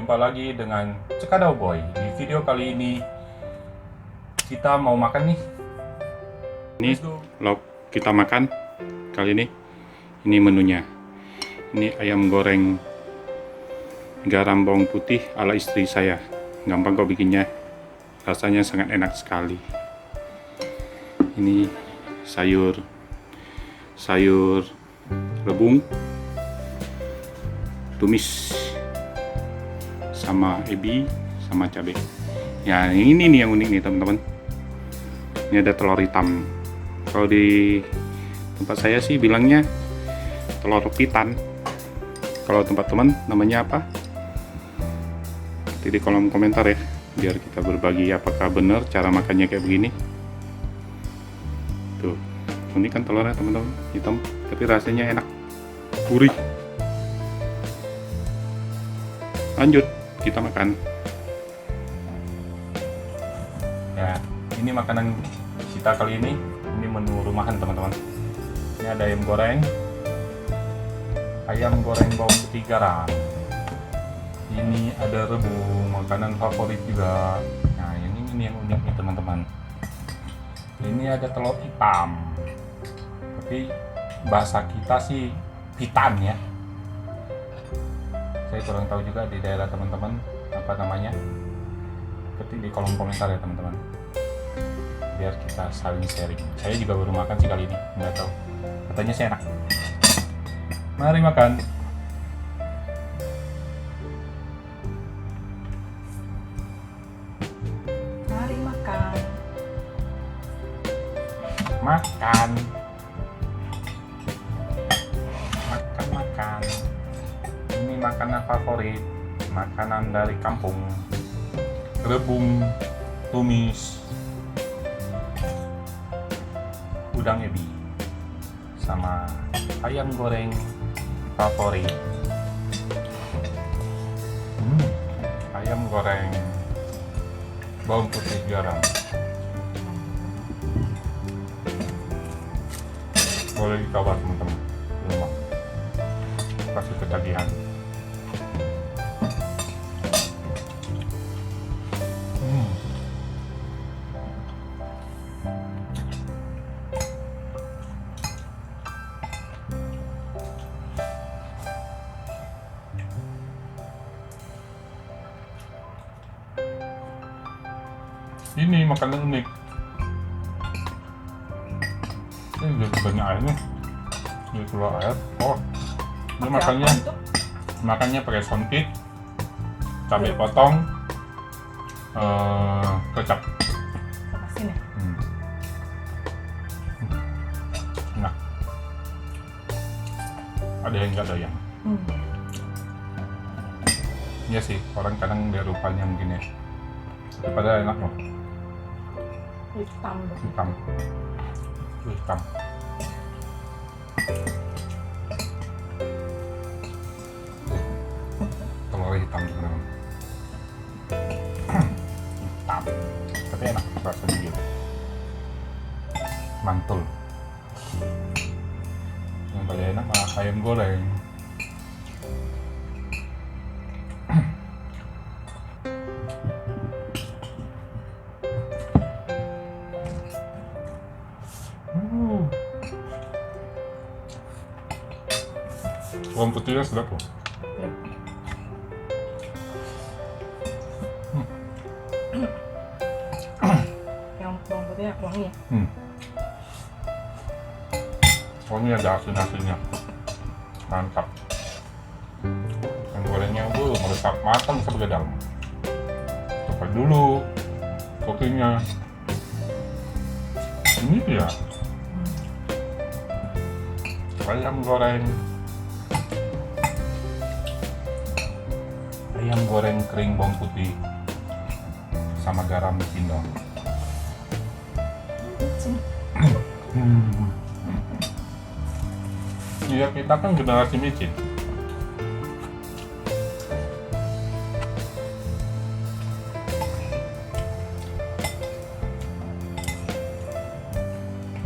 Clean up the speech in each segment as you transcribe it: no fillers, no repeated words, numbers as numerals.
jumpa lagi dengan Cekadau Boy. Di video kali ini kita mau makan nih. Ini vlog kita makan kali ini. Ini menunya. Ini ayam goreng garam bawang putih ala istri saya. Gampang kok bikinnya. Rasanya sangat enak sekali. Ini sayur rebung, tumis, sama ebi, sama cabai. Ya, ini nih yang unik nih teman-teman. Ini ada telur hitam. Kalau di tempat saya sih bilangnya telur pitan. Kalau tempat teman namanya apa? Nanti di kolom komentar ya, biar kita berbagi apakah benar cara makannya kayak begini. Tuh, unik kan telurnya teman-teman, hitam, tapi rasanya enak, gurih. Lanjut, kita makan. Ya, ini makanan kita kali ini. Ini menu rumahan teman-teman. Ini ada ayam goreng bawang putih garam. Ini ada rebung, makanan favorit juga. Nah, ini yang unik nih teman-teman. Ini ada telur hitam, tapi bahasa kita sih pitan ya. Saya kurang tahu juga di daerah teman-teman apa namanya. Ketik di kolom komentar ya teman-teman, biar kita saling sharing. Saya juga baru makan sih kali ini, nggak tahu, katanya sih enak. Mari makan. Mari makan. Makan. Ini makanan favorit, makanan dari kampung. Rebung, tumis, udang ebi, sama ayam goreng favorit. Ayam goreng bawang putih garam. Boleh dicoba teman-teman di rumah, pasti ketagihan. Ini makanan unik. Ini jadi banyak airnya. Ini keluar air. Oh, ini makannya pakai sontit, cabai potong, kecap. Sama sini. Nah, ada yang nggak doyan. Iya sih, orang kadang dia rupanya mungkin ya. Tapi padahal enak loh. Hitam. Telur hitam teman-teman. Hitam, tapi enak rasanya gitu. Mantul. Yang paling enak malah ayam goreng. Bawang putihnya sedap loh. Yang bawang putihnya wangi ya. Wangi, ada asin-asinnya, mantap. Yang gorengnya meresap matang sampai ke dalam. Coba dulu kokinya. Ini dia ayam goreng kering bawang putih sama garam Indo. Ya, kita kan generasi micin.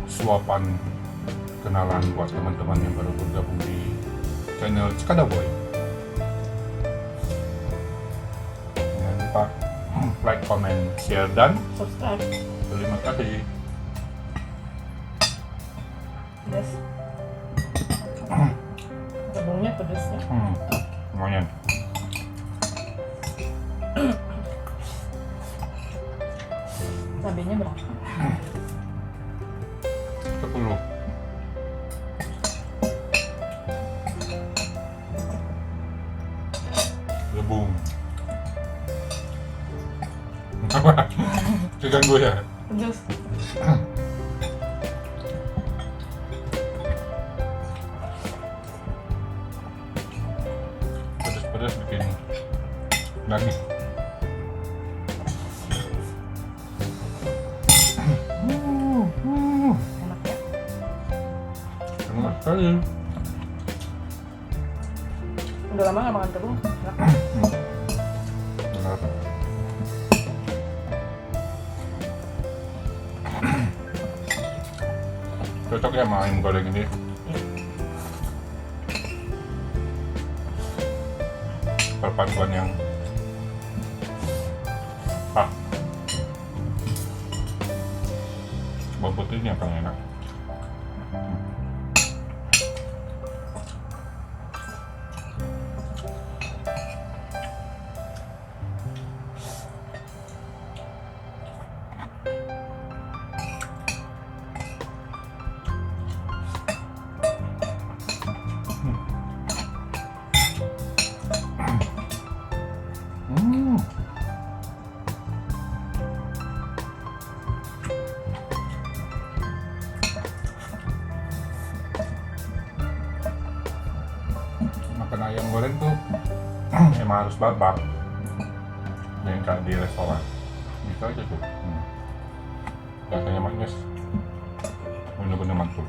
Suapan kenalan buat teman-teman yang baru bergabung di channel Cekadau Boy. lupa like, comment, share, dan Subscribe. terima kasih. Pedas. Gabungnya pedas ya. Lumayan. Cabenya berapa? 10. Lebung. Apa? Keganggu ya? Pedas. Pedas-pedas bikin lagi. Enak ya. Enak sekali. Udah lama nggak makan telur. Enak. Benar. Cocok ya sama ayam goreng ini. Perpaduan yang pas. Bawang putihnya yang paling enak. Makan ayam goreng tuh emang harus babak, yang kayak di restoran bisa aja tuh. Rasanya manis, bener-bener mantul.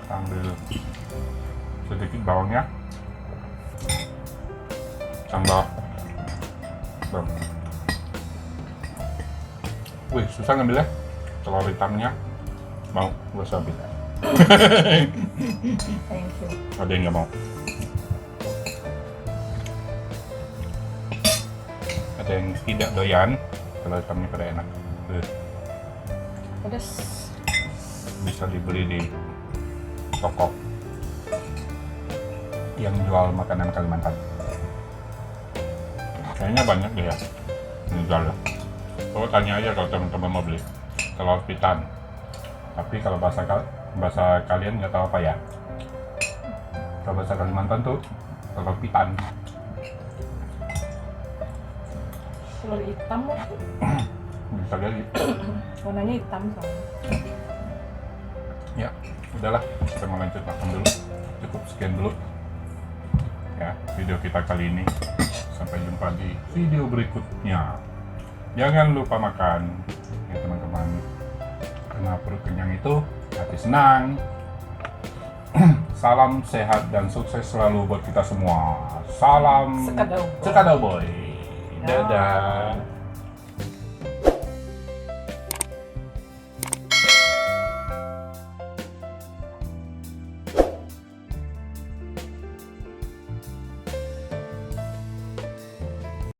Ambil sedikit bawangnya, tambah bawang. Wih, susah ngambilnya. Telur hitamnya mau gue ambil. Thank you. Ada yang nggak mau. Ada yang tidak doyan telur hitamnya pada enak. Pedas. Bisa dibeli di toko yang jual makanan Kalimantan. Kayaknya banyak deh ya yang jual ya. Coba tanya aja kalau teman-teman mau beli telur pitan. Tapi kalau bahasa kalian nggak tahu apa ya. Kalau bahasa Kalimantan tuh telur pitan. Telur hitam Bisa jadi. warnanya hitam soalnya. Ya, udahlah, kita mau lanjut makan dulu. Cukup sekian dulu ya video kita kali ini. Sampai jumpa di video berikutnya. Jangan lupa makan ya teman-teman, karena perut kenyang itu hati senang. Salam sehat dan sukses selalu buat kita semua. Salam Sekadau. Sekadau Boy. Dadah.